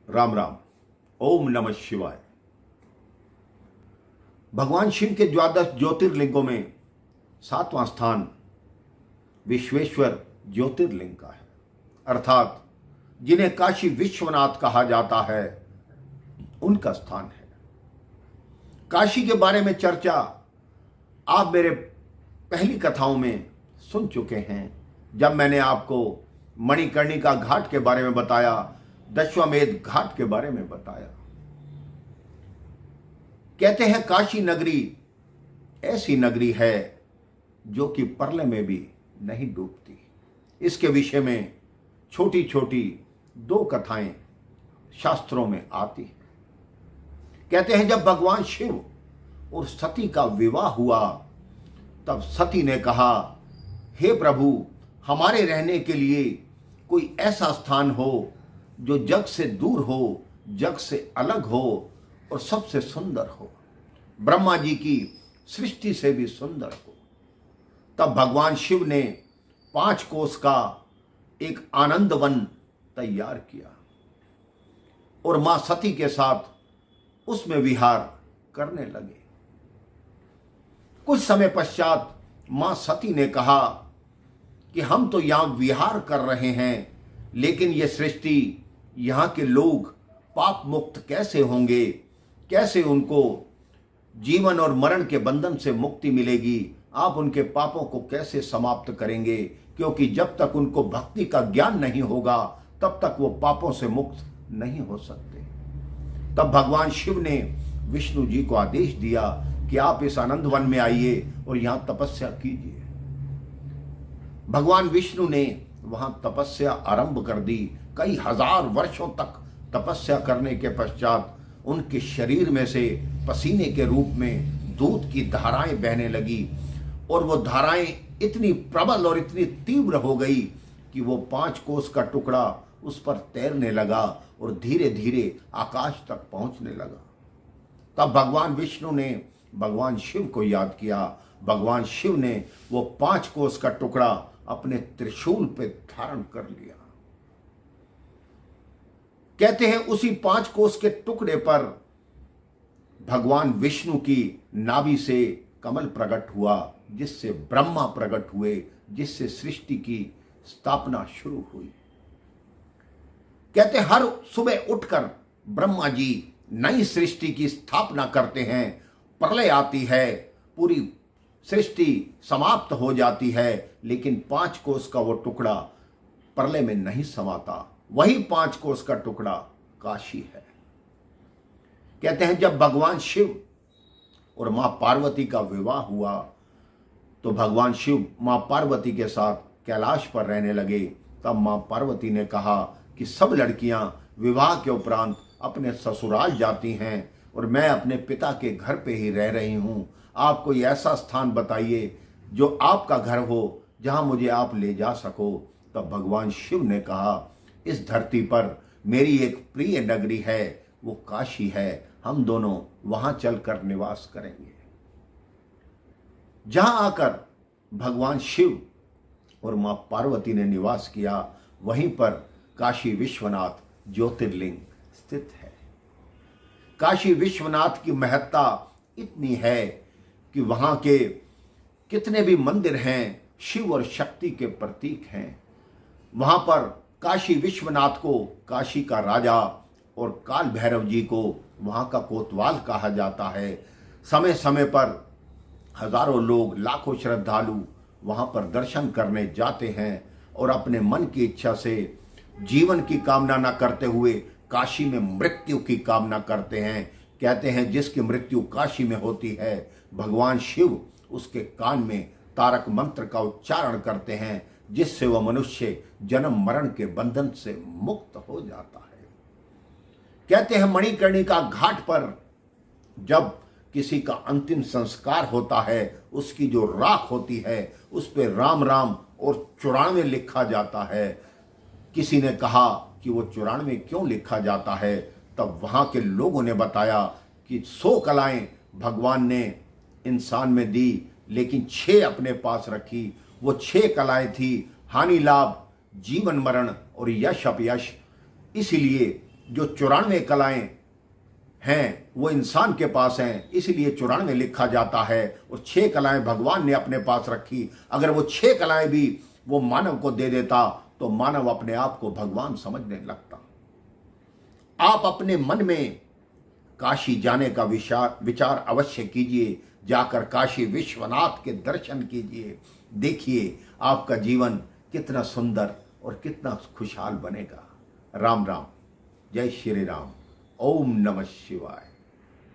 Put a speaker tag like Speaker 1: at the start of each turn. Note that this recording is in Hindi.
Speaker 1: राम राम। ओम नमः शिवाय। भगवान शिव के द्वादश ज्योतिर्लिंगों में सातवां स्थान विश्वेश्वर ज्योतिर्लिंग का है, अर्थात जिन्हें काशी विश्वनाथ कहा जाता है उनका स्थान है। काशी के बारे में चर्चा आप मेरे पहली कथाओं में सुन चुके हैं, जब मैंने आपको मणिकर्णिका घाट के बारे में बताया, दशाश्वमेध घाट के बारे में बताया। कहते हैं काशी नगरी ऐसी नगरी है जो कि प्रलय में भी नहीं डूबती। इसके विषय में छोटी छोटी दो कथाएं शास्त्रों में आती हैं। कहते हैं जब भगवान शिव और सती का विवाह हुआ तब सती ने कहा, हे प्रभु, हमारे रहने के लिए कोई ऐसा स्थान हो जो जग से दूर हो, जग से अलग हो और सबसे सुंदर हो, ब्रह्मा जी की सृष्टि से भी सुंदर हो। तब भगवान शिव ने 5 कोस का एक आनंद वन तैयार किया और मां सती के साथ उसमें विहार करने लगे। कुछ समय पश्चात मां सती ने कहा कि हम तो यहां विहार कर रहे हैं, लेकिन यह सृष्टि, यहां के लोग पाप मुक्त कैसे होंगे, कैसे उनको जीवन और मरण के बंधन से मुक्ति मिलेगी, आप उनके पापों को कैसे समाप्त करेंगे, क्योंकि जब तक उनको भक्ति का ज्ञान नहीं होगा तब तक वो पापों से मुक्त नहीं हो सकते। तब भगवान शिव ने विष्णु जी को आदेश दिया कि आप इस आनंद वन में आइए और यहां तपस्या कीजिए। भगवान विष्णु ने वहां तपस्या आरंभ कर दी। कई हजार वर्षों तक तपस्या करने के पश्चात उनके शरीर में से पसीने के रूप में दूध की धाराएं बहने लगी और वो धाराएं इतनी प्रबल और इतनी तीव्र हो गई कि वो 5 कोस का टुकड़ा उस पर तैरने लगा और धीरे धीरे आकाश तक पहुंचने लगा। तब भगवान विष्णु ने भगवान शिव को याद किया। भगवान शिव ने वो 5 कोस का टुकड़ा अपने त्रिशूल पे धारण कर लिया। कहते हैं उसी 5 कोस के टुकड़े पर भगवान विष्णु की नाभि से कमल प्रकट हुआ, जिससे ब्रह्मा प्रकट हुए, जिससे सृष्टि की स्थापना शुरू हुई। कहते हर सुबह उठकर ब्रह्मा जी नई सृष्टि की स्थापना करते हैं। प्रलय आती है, पूरी सृष्टि समाप्त हो जाती है, लेकिन 5 कोस का वो टुकड़ा प्रलय में नहीं समाता। वही 5 कोस का टुकड़ा काशी है। कहते हैं जब भगवान शिव और मां पार्वती का विवाह हुआ तो भगवान शिव मां पार्वती के साथ कैलाश पर रहने लगे। तब मां पार्वती ने कहा कि सब लड़कियां विवाह के उपरांत अपने ससुराल जाती हैं और मैं अपने पिता के घर पे ही रह रही हूं। आप कोई ऐसा स्थान बताइए जो आपका घर हो, जहां मुझे आप ले जा सको। तब भगवान शिव ने कहा, इस धरती पर मेरी एक प्रिय नगरी है, वो काशी है, हम दोनों वहां चलकर निवास करेंगे। जहां आकर भगवान शिव और मां पार्वती ने निवास किया, वहीं पर काशी विश्वनाथ ज्योतिर्लिंग स्थित है। काशी विश्वनाथ की महत्ता इतनी है कि वहां के कितने भी मंदिर हैं शिव और शक्ति के प्रतीक हैं। वहां पर काशी विश्वनाथ को काशी का राजा और काल भैरव जी को वहां का कोतवाल कहा जाता है। समय समय पर हजारों लोग, लाखों श्रद्धालु वहां पर दर्शन करने जाते हैं और अपने मन की इच्छा से जीवन की कामना न करते हुए काशी में मृत्यु की कामना करते हैं। कहते हैं जिसकी मृत्यु काशी में होती है, भगवान शिव उसके कान में तारक मंत्र का उच्चारण करते हैं, जिससे वह मनुष्य जन्म मरण के बंधन से मुक्त हो जाता है। कहते हैं मणिकर्णिका घाट पर जब किसी का अंतिम संस्कार होता है, उसकी जो राख होती है उस पर राम राम और 94 लिखा जाता है। किसी ने कहा कि वो 94 क्यों लिखा जाता है? तब वहां के लोगों ने बताया कि 100 कलाएं भगवान ने इंसान में दी, लेकिन 6 अपने पास रखी। वो 6 कलाएं थी हानि लाभ, जीवन मरण और यश अपयश। इसीलिए जो 94 कलाएं हैं वो इंसान के पास हैं, इसलिए 94 लिखा जाता है। और 6 कलाएं भगवान ने अपने पास रखी। अगर वो 6 कलाएं भी वो मानव को दे देता तो मानव अपने आप को भगवान समझने लगता। आप अपने मन में काशी जाने का विचार अवश्य कीजिए। जाकर काशी विश्वनाथ के दर्शन कीजिए। देखिए आपका जीवन कितना सुंदर और कितना खुशहाल बनेगा। राम राम, जय श्री राम, ओम नमः शिवाय।